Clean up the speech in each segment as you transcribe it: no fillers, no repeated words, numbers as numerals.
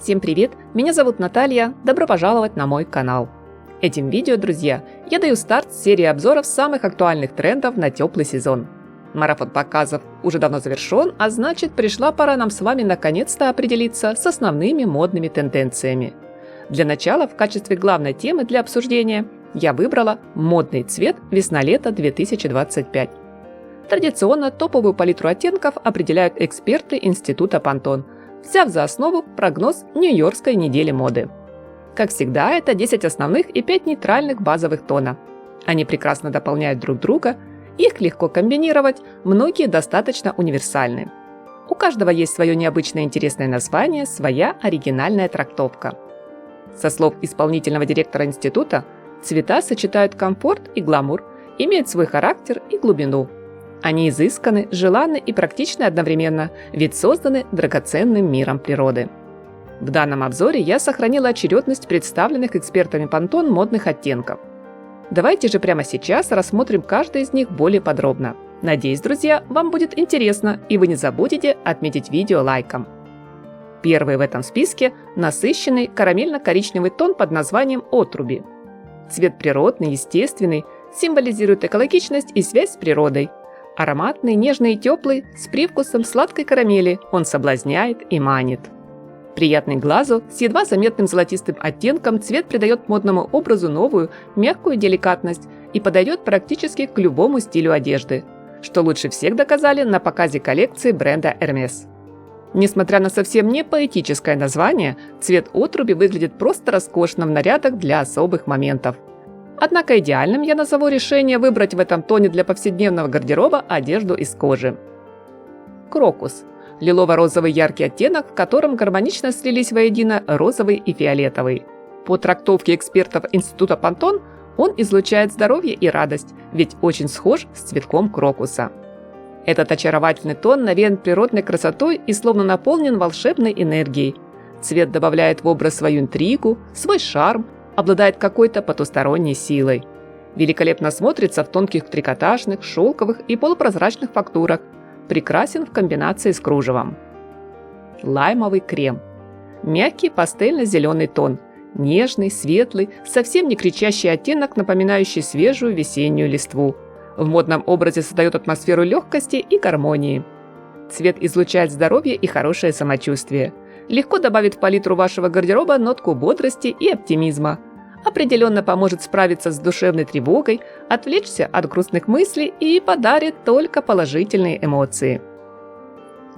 Всем привет! Меня зовут Наталья, добро пожаловать на мой канал. Этим видео, друзья, я даю старт серии обзоров самых актуальных трендов на теплый сезон. Марафон показов уже давно завершен, а значит пришла пора нам с вами наконец-то определиться с основными модными тенденциями. Для начала в качестве главной темы для обсуждения я выбрала модный цвет весна-лето 2025. Традиционно топовую палитру оттенков определяют эксперты Института Pantone, взяв за основу прогноз Нью-Йоркской недели моды. Как всегда, это 10 основных и 5 нейтральных базовых тона. Они прекрасно дополняют друг друга, их легко комбинировать, многие достаточно универсальны. У каждого есть свое необычное интересное название, своя оригинальная трактовка. Со слов исполнительного директора института, цвета сочетают комфорт и гламур, имеют свой характер и глубину. Они изысканы, желанны и практичны одновременно, ведь созданы драгоценным миром природы. В данном обзоре я сохранила очередность представленных экспертами Pantone модных оттенков. Давайте же прямо сейчас рассмотрим каждый из них более подробно. Надеюсь, друзья, вам будет интересно, и вы не забудете отметить видео лайком. Первый в этом списке – насыщенный карамельно-коричневый тон под названием «Отруби». Цвет природный, естественный, символизирует экологичность и связь с природой. Ароматный, нежный и теплый, с привкусом сладкой карамели, он соблазняет и манит. Приятный глазу, с едва заметным золотистым оттенком цвет придает модному образу новую, мягкую деликатность и подойдет практически к любому стилю одежды, что лучше всех доказали на показе коллекции бренда Hermès. Несмотря на совсем не поэтическое название, цвет отруби выглядит просто роскошно в нарядах для особых моментов. Однако идеальным я назову решение выбрать в этом тоне для повседневного гардероба одежду из кожи. Крокус – лилово-розовый яркий оттенок, в котором гармонично слились воедино розовый и фиолетовый. По трактовке экспертов Института Pantone, он излучает здоровье и радость, ведь очень схож с цветком крокуса. Этот очаровательный тон навеян природной красотой и словно наполнен волшебной энергией. Цвет добавляет в образ свою интригу, свой шарм, обладает какой-то потусторонней силой. Великолепно смотрится в тонких трикотажных, шелковых и полупрозрачных фактурах. Прекрасен в комбинации с кружевом. Лаймовый крем. Мягкий пастельно-зеленый тон. Нежный, светлый, совсем не кричащий оттенок, напоминающий свежую весеннюю листву. В модном образе создает атмосферу легкости и гармонии. Цвет излучает здоровье и хорошее самочувствие. Легко добавит в палитру вашего гардероба нотку бодрости и оптимизма. Определенно поможет справиться с душевной тревогой, отвлечься от грустных мыслей и подарит только положительные эмоции.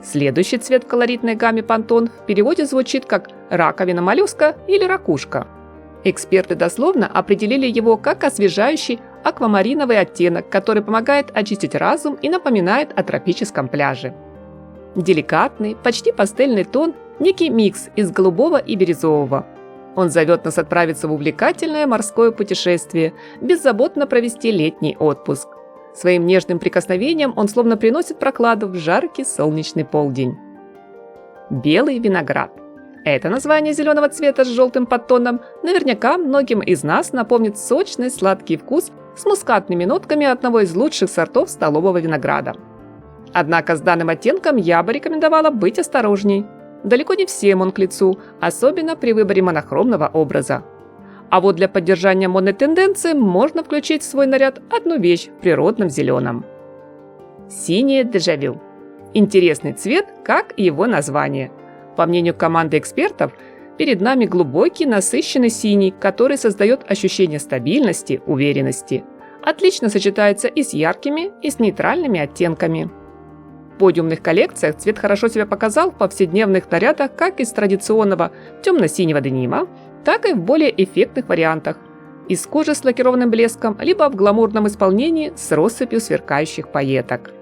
Следующий цвет в колоритной гамме Pantone в переводе звучит как «раковина моллюска» или «ракушка». Эксперты дословно определили его как освежающий аквамариновый оттенок, который помогает очистить разум и напоминает о тропическом пляже. Деликатный, почти пастельный тон – некий микс из голубого и бирюзового. Он зовет нас отправиться в увлекательное морское путешествие, беззаботно провести летний отпуск. Своим нежным прикосновением он словно приносит прохладу в жаркий солнечный полдень. Белый виноград. Это название зеленого цвета с желтым подтоном наверняка многим из нас напомнит сочный сладкий вкус с мускатными нотками одного из лучших сортов столового винограда. Однако с данным оттенком я бы рекомендовала быть осторожней. Далеко не всем он к лицу, особенно при выборе монохромного образа. А вот для поддержания модной тенденции можно включить в свой наряд одну вещь в природном зеленом. Синее дежавю. Интересный цвет, как и его название. По мнению команды экспертов, перед нами глубокий, насыщенный синий, который создает ощущение стабильности, уверенности. Отлично сочетается и с яркими, и с нейтральными оттенками. В подиумных коллекциях цвет хорошо себя показал в повседневных нарядах как из традиционного темно-синего денима, так и в более эффектных вариантах – из кожи с лакированным блеском, либо в гламурном исполнении с россыпью сверкающих пайеток.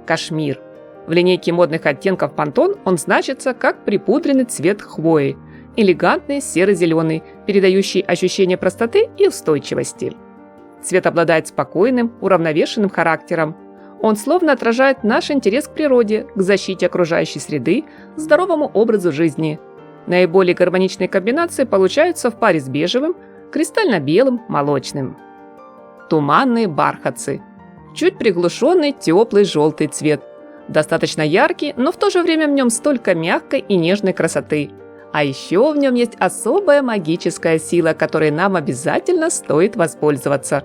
Кашмир. В линейке модных оттенков Pantone он значится как припудренный цвет хвои, элегантный серо-зеленый, передающий ощущение простоты и устойчивости. Цвет обладает спокойным, уравновешенным характером. Он словно отражает наш интерес к природе, к защите окружающей среды, здоровому образу жизни. Наиболее гармоничные комбинации получаются в паре с бежевым, кристально-белым, молочным. Туманные бархатцы. Чуть приглушенный теплый желтый цвет. Достаточно яркий, но в то же время в нем столько мягкой и нежной красоты. А еще в нем есть особая магическая сила, которой нам обязательно стоит воспользоваться.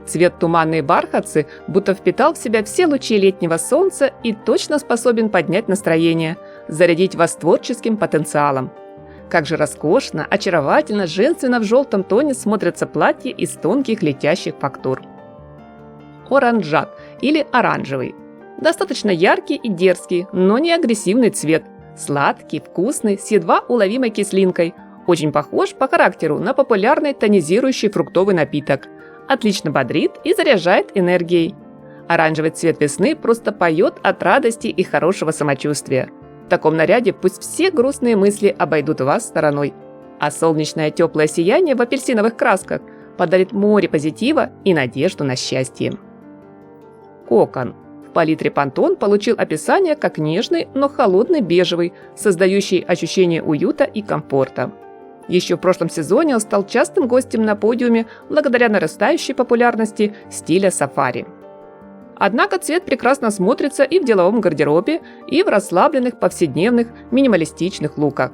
Цвет туманные бархатцы будто впитал в себя все лучи летнего солнца и точно способен поднять настроение, зарядить вас творческим потенциалом. Как же роскошно, очаровательно, женственно в желтом тоне смотрятся платья из тонких летящих фактур. Оранжат или оранжевый. Достаточно яркий и дерзкий, но не агрессивный цвет. Сладкий, вкусный, с едва уловимой кислинкой. Очень похож по характеру на популярный тонизирующий фруктовый напиток. Отлично бодрит и заряжает энергией. Оранжевый цвет весны просто поет от радости и хорошего самочувствия. В таком наряде пусть все грустные мысли обойдут вас стороной. А солнечное теплое сияние в апельсиновых красках подарит море позитива и надежду на счастье. Кокон. В палитре Pantone получил описание как нежный, но холодный бежевый, создающий ощущение уюта и комфорта. Еще в прошлом сезоне он стал частым гостем на подиуме благодаря нарастающей популярности стиля сафари. Однако цвет прекрасно смотрится и в деловом гардеробе, и в расслабленных повседневных минималистичных луках.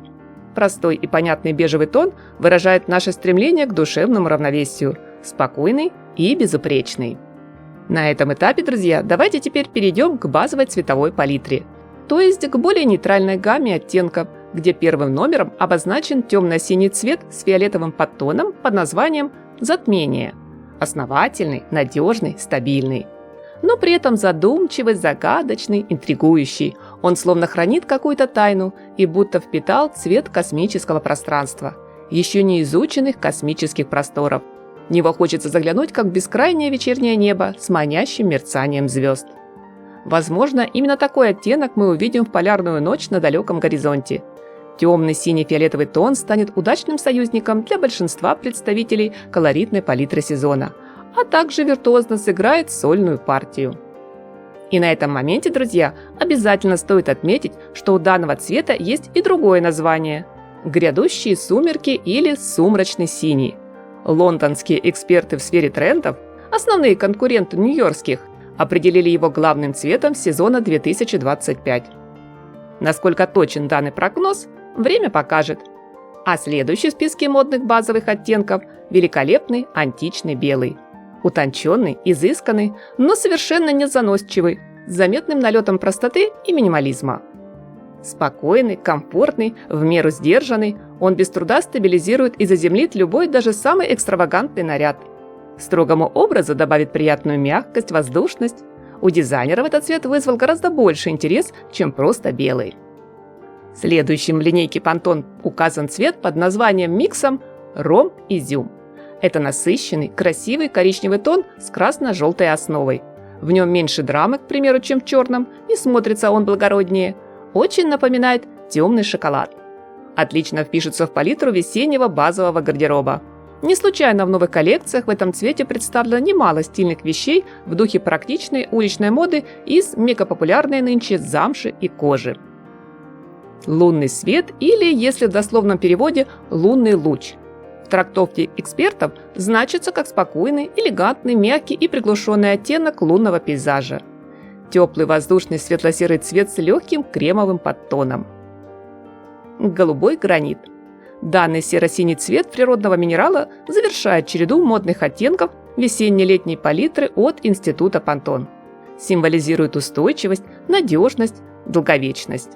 Простой и понятный бежевый тон выражает наше стремление к душевному равновесию, спокойный и безупречный. На этом этапе, друзья, давайте теперь перейдем к базовой цветовой палитре, то есть к более нейтральной гамме оттенков, где первым номером обозначен темно-синий цвет с фиолетовым подтоном под названием «Затмение». Основательный, надежный, стабильный. Но при этом задумчивый, загадочный, интригующий. Он словно хранит какую-то тайну и будто впитал цвет космического пространства, еще не изученных космических просторов. В него хочется заглянуть, как в бескрайнее вечернее небо с манящим мерцанием звезд. Возможно, именно такой оттенок мы увидим в полярную ночь на далеком горизонте. Темный синий-фиолетовый тон станет удачным союзником для большинства представителей колоритной палитры сезона, а также виртуозно сыграет сольную партию. И на этом моменте, друзья, обязательно стоит отметить, что у данного цвета есть и другое название – грядущие сумерки или сумрачный синий. Лондонские эксперты в сфере трендов, основные конкуренты нью-йоркских, определили его главным цветом сезона 2025. Насколько точен данный прогноз, время покажет. А следующий в списке модных базовых оттенков – великолепный античный белый. Утонченный, изысканный, но совершенно не заносчивый, с заметным налетом простоты и минимализма. Спокойный, комфортный, в меру сдержанный, он без труда стабилизирует и заземлит любой, даже самый экстравагантный наряд. Строгому образу добавит приятную мягкость, воздушность. У дизайнеров этот цвет вызвал гораздо больше интерес, чем просто белый. Следующим в линейке Pantone указан цвет под названием миксом «Ром изюм». Это насыщенный, красивый коричневый тон с красно-желтой основой. В нем меньше драмы, к примеру, чем в черном, и смотрится он благороднее. Очень напоминает темный шоколад. Отлично впишется в палитру весеннего базового гардероба. Не случайно в новых коллекциях в этом цвете представлено немало стильных вещей в духе практичной уличной моды из мегапопулярной нынче замши и кожи. Лунный свет или, если в дословном переводе, лунный луч. В трактовке экспертов значится как спокойный, элегантный, мягкий и приглушенный оттенок лунного пейзажа. Теплый воздушный светло-серый цвет с легким кремовым подтоном. Голубой гранит. Данный серо-синий цвет природного минерала завершает череду модных оттенков весенне-летней палитры от Института Pantone. Символизирует устойчивость, надежность, долговечность.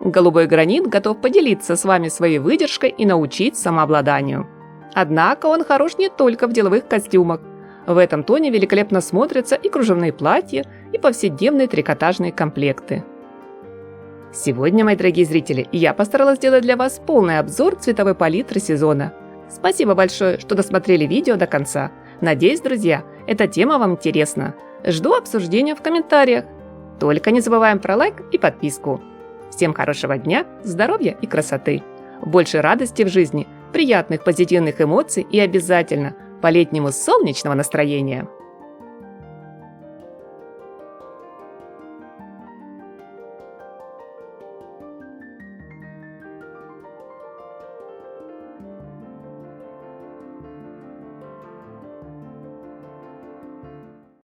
Голубой гранит готов поделиться с вами своей выдержкой и научить самообладанию. Однако он хорош не только в деловых костюмах. В этом тоне великолепно смотрятся и кружевные платья, и повседневные трикотажные комплекты. Сегодня, мои дорогие зрители, я постаралась сделать для вас полный обзор цветовой палитры сезона. Спасибо большое, что досмотрели видео до конца. Надеюсь, друзья, эта тема вам интересна. Жду обсуждения в комментариях. Только не забываем про лайк и подписку. Всем хорошего дня, здоровья и красоты. Больше радости в жизни, приятных позитивных эмоций и обязательно по-летнему солнечного настроения.